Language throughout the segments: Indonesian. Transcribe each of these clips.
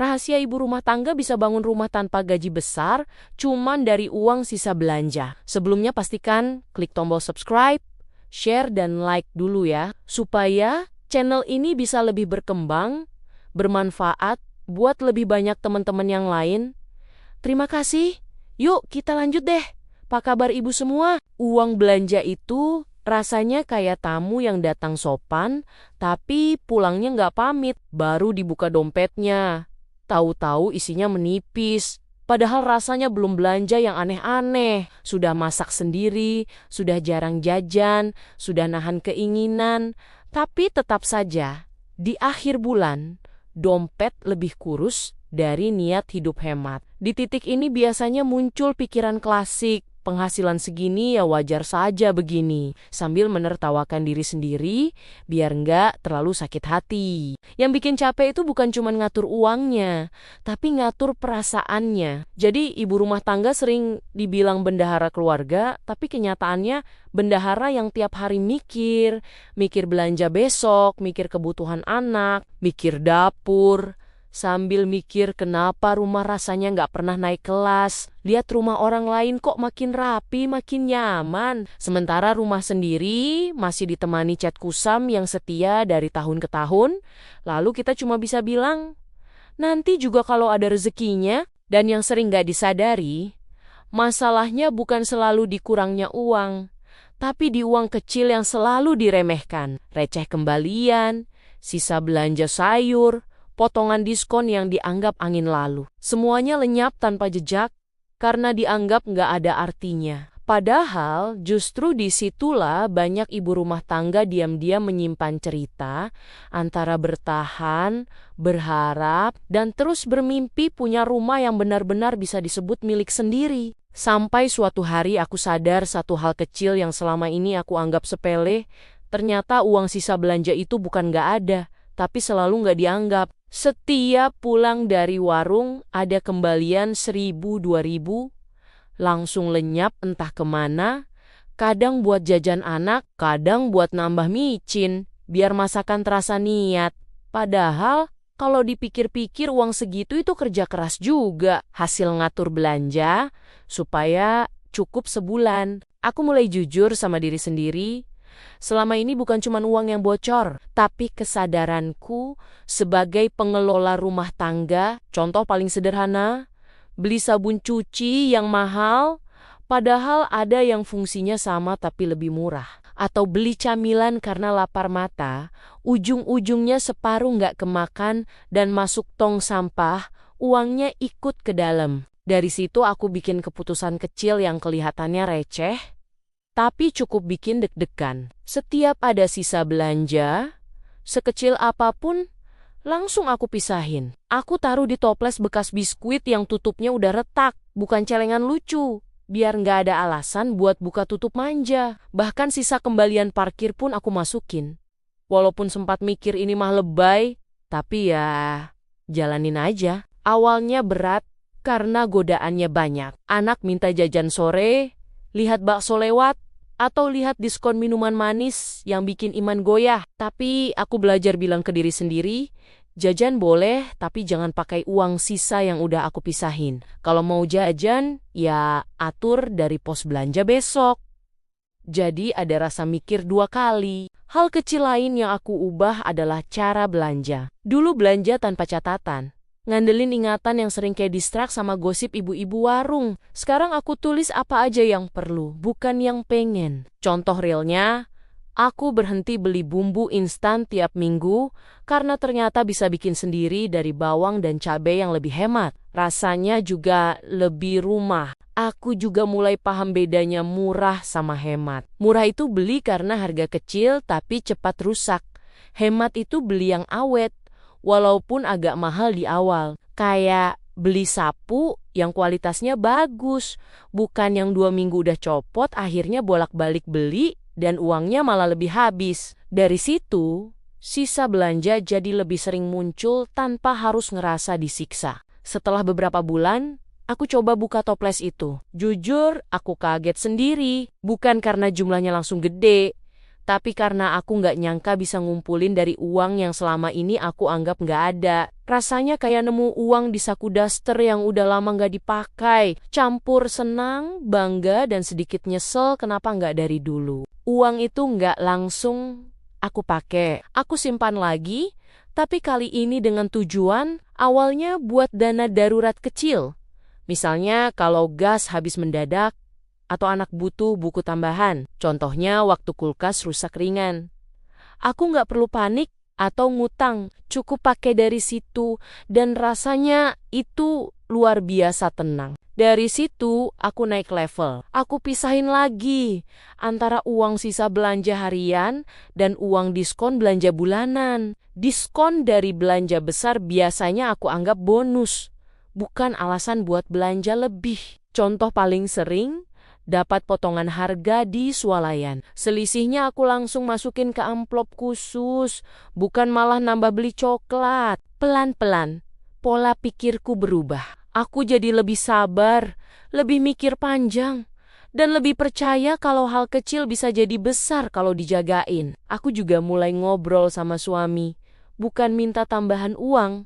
Rahasia ibu rumah tangga bisa bangun rumah tanpa gaji besar, cuman dari uang sisa belanja. Sebelumnya pastikan klik tombol subscribe, share, dan like dulu ya, supaya channel ini bisa lebih berkembang, bermanfaat, buat lebih banyak teman-teman yang lain. Terima kasih. Yuk kita lanjut deh. Apa kabar ibu semua? Uang belanja itu rasanya kayak tamu yang datang sopan, tapi pulangnya nggak pamit, baru dibuka dompetnya. Tahu-tahu isinya menipis. Padahal rasanya belum belanja yang aneh-aneh. Sudah masak sendiri, sudah jarang jajan, sudah nahan keinginan. Tapi tetap saja, di akhir bulan, dompet lebih kurus dari niat hidup hemat. Di titik ini biasanya muncul pikiran klasik. Penghasilan segini ya wajar saja begini, sambil menertawakan diri sendiri, biar nggak terlalu sakit hati. Yang bikin capek itu bukan cuma ngatur uangnya, tapi ngatur perasaannya. Jadi ibu rumah tangga sering dibilang bendahara keluarga, tapi kenyataannya bendahara yang tiap hari mikir belanja besok, mikir kebutuhan anak, mikir dapur, sambil mikir kenapa rumah rasanya nggak pernah naik kelas. Lihat rumah orang lain kok makin rapi, makin nyaman. Sementara rumah sendiri masih ditemani cat kusam yang setia dari tahun ke tahun. Lalu kita cuma bisa bilang, nanti juga kalau ada rezekinya. Dan yang sering nggak disadari, masalahnya bukan selalu di kurangnya uang, tapi di uang kecil yang selalu diremehkan. Receh kembalian, sisa belanja sayur, potongan diskon yang dianggap angin lalu. Semuanya lenyap tanpa jejak karena dianggap nggak ada artinya. Padahal justru disitulah banyak ibu rumah tangga diam-diam menyimpan cerita antara bertahan, berharap, dan terus bermimpi punya rumah yang benar-benar bisa disebut milik sendiri. Sampai suatu hari aku sadar satu hal kecil yang selama ini aku anggap sepele, ternyata uang sisa belanja itu bukan nggak ada, tapi selalu nggak dianggap. Setiap pulang dari warung ada kembalian 1.000-2.000, langsung lenyap entah kemana, kadang buat jajan anak, kadang buat nambah micin, biar masakan terasa niat. Padahal kalau dipikir-pikir uang segitu itu kerja keras juga, hasil ngatur belanja supaya cukup sebulan. Aku mulai jujur sama diri sendiri. Selama ini bukan cuma uang yang bocor, tapi kesadaranku sebagai pengelola rumah tangga. Contoh paling sederhana, beli sabun cuci yang mahal, padahal ada yang fungsinya sama tapi lebih murah. Atau beli camilan karena lapar mata, ujung-ujungnya separuh nggak kemakan dan masuk tong sampah, uangnya ikut ke dalam. Dari situ aku bikin keputusan kecil yang kelihatannya receh, tapi cukup bikin deg-degan. Setiap ada sisa belanja, sekecil apapun, langsung aku pisahin. Aku taruh di toples bekas biskuit yang tutupnya udah retak, bukan celengan lucu, biar nggak ada alasan buat buka tutup manja. Bahkan sisa kembalian parkir pun aku masukin. Walaupun sempat mikir ini mah lebay, tapi ya jalanin aja. Awalnya berat karena godaannya banyak. Anak minta jajan sore, lihat bakso lewat, atau lihat diskon minuman manis yang bikin iman goyah. Tapi aku belajar bilang ke diri sendiri, jajan boleh tapi jangan pakai uang sisa yang udah aku pisahin. Kalau mau jajan, ya atur dari pos belanja besok. Jadi ada rasa mikir 2 kali. Hal kecil lain yang aku ubah adalah cara belanja. Dulu belanja tanpa catatan. Ngandelin ingatan yang sering kayak distrak sama gosip ibu-ibu warung. Sekarang aku tulis apa aja yang perlu, bukan yang pengen. Contoh realnya, aku berhenti beli bumbu instan tiap minggu karena ternyata bisa bikin sendiri dari bawang dan cabai yang lebih hemat. Rasanya juga lebih rumah. Aku juga mulai paham bedanya murah sama hemat. Murah itu beli karena harga kecil tapi cepat rusak. Hemat itu beli yang awet, walaupun agak mahal di awal. Kayak beli sapu yang kualitasnya bagus, bukan yang 2 minggu udah copot akhirnya bolak-balik beli dan uangnya malah lebih habis. Dari situ, sisa belanja jadi lebih sering muncul tanpa harus ngerasa disiksa. Setelah beberapa bulan, aku coba buka toples itu. Jujur, aku kaget sendiri. Bukan karena jumlahnya langsung gede, Tapi karena aku nggak nyangka bisa ngumpulin dari uang yang selama ini aku anggap nggak ada. Rasanya kayak nemu uang di saku daster yang udah lama nggak dipakai. Campur senang, bangga, dan sedikit nyesel kenapa nggak dari dulu. Uang itu nggak langsung aku pakai. Aku simpan lagi, tapi kali ini dengan tujuan awalnya buat dana darurat kecil. Misalnya kalau gas habis mendadak, atau anak butuh buku tambahan. Contohnya waktu kulkas rusak ringan. Aku nggak perlu panik atau ngutang, cukup pakai dari situ dan rasanya itu luar biasa tenang. Dari situ aku naik level. Aku pisahin lagi antara uang sisa belanja harian dan uang diskon belanja bulanan. Diskon dari belanja besar biasanya aku anggap bonus, bukan alasan buat belanja lebih. Contoh paling sering, dapat potongan harga di swalayan. Selisihnya aku langsung masukin ke amplop khusus, bukan malah nambah beli coklat. Pelan-pelan, pola pikirku berubah. Aku jadi lebih sabar, lebih mikir panjang, dan lebih percaya kalau hal kecil bisa jadi besar kalau dijagain. Aku juga mulai ngobrol sama suami, bukan minta tambahan uang,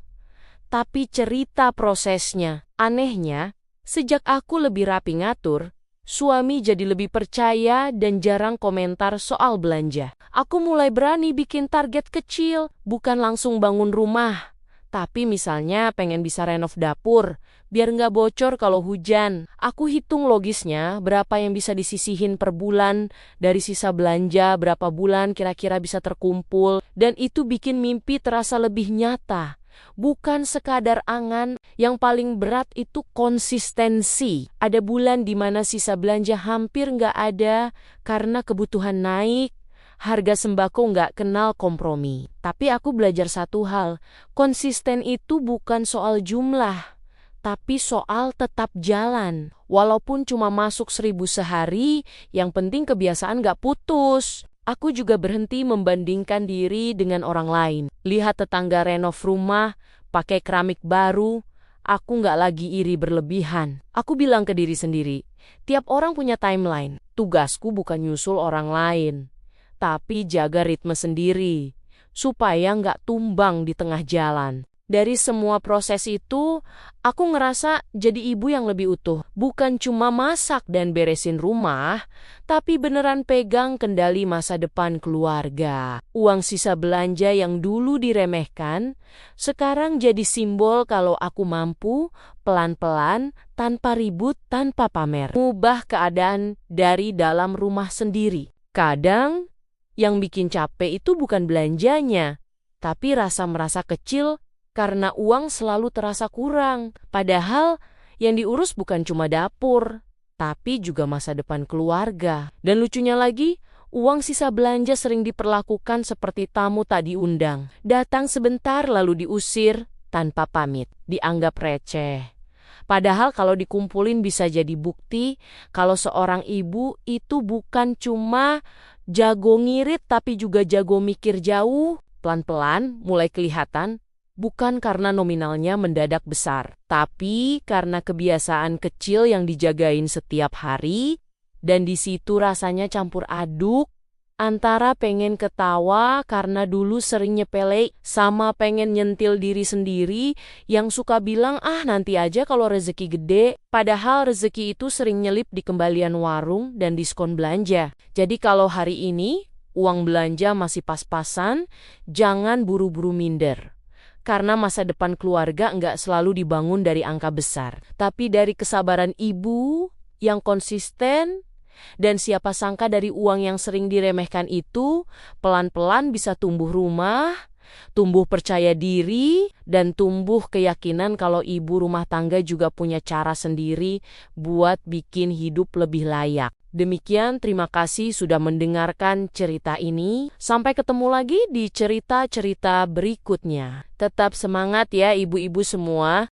tapi cerita prosesnya. Anehnya, sejak aku lebih rapi ngatur, suami jadi lebih percaya dan jarang komentar soal belanja. Aku mulai berani bikin target kecil, bukan langsung bangun rumah. Tapi misalnya pengen bisa renov dapur, biar nggak bocor kalau hujan. Aku hitung logisnya, berapa yang bisa disisihin per bulan, dari sisa belanja, berapa bulan kira-kira bisa terkumpul. Dan itu bikin mimpi terasa lebih nyata. Bukan sekadar angan, yang paling berat itu konsistensi. Ada bulan di mana sisa belanja hampir nggak ada karena kebutuhan naik, harga sembako nggak kenal kompromi. Tapi aku belajar satu hal, konsisten itu bukan soal jumlah, tapi soal tetap jalan. Walaupun cuma masuk 1.000 sehari, yang penting kebiasaan nggak putus. Aku juga berhenti membandingkan diri dengan orang lain. Lihat tetangga renov rumah, pakai keramik baru, aku nggak lagi iri berlebihan. Aku bilang ke diri sendiri, tiap orang punya timeline. Tugasku bukan nyusul orang lain, tapi jaga ritme sendiri, supaya nggak tumbang di tengah jalan. Dari semua proses itu, aku ngerasa jadi ibu yang lebih utuh. Bukan cuma masak dan beresin rumah, tapi beneran pegang kendali masa depan keluarga. Uang sisa belanja yang dulu diremehkan, sekarang jadi simbol kalau aku mampu, pelan-pelan, tanpa ribut, tanpa pamer. Mengubah keadaan dari dalam rumah sendiri. Kadang, yang bikin capek itu bukan belanjanya, tapi rasa merasa kecil, karena uang selalu terasa kurang. Padahal yang diurus bukan cuma dapur, tapi juga masa depan keluarga. Dan lucunya lagi, uang sisa belanja sering diperlakukan seperti tamu tak diundang. Datang sebentar lalu diusir tanpa pamit, dianggap receh. Padahal kalau dikumpulin bisa jadi bukti kalau seorang ibu itu bukan cuma jago ngirit tapi juga jago mikir jauh. Pelan-pelan mulai kelihatan, bukan karena nominalnya mendadak besar, tapi karena kebiasaan kecil yang dijagain setiap hari, dan di situ rasanya campur aduk antara pengen ketawa karena dulu sering nyepele sama pengen nyentil diri sendiri yang suka bilang nanti aja kalau rezeki gede, padahal rezeki itu sering nyelip di kembalian warung dan diskon belanja. Jadi kalau hari ini uang belanja masih pas-pasan, jangan buru-buru minder. Karena masa depan keluarga nggak selalu dibangun dari angka besar, tapi dari kesabaran ibu yang konsisten, dan siapa sangka dari uang yang sering diremehkan itu, pelan-pelan bisa tumbuh rumah, tumbuh percaya diri, dan tumbuh keyakinan kalau ibu rumah tangga juga punya cara sendiri buat bikin hidup lebih layak. Demikian, terima kasih sudah mendengarkan cerita ini. Sampai ketemu lagi di cerita-cerita berikutnya. Tetap semangat ya ibu-ibu semua.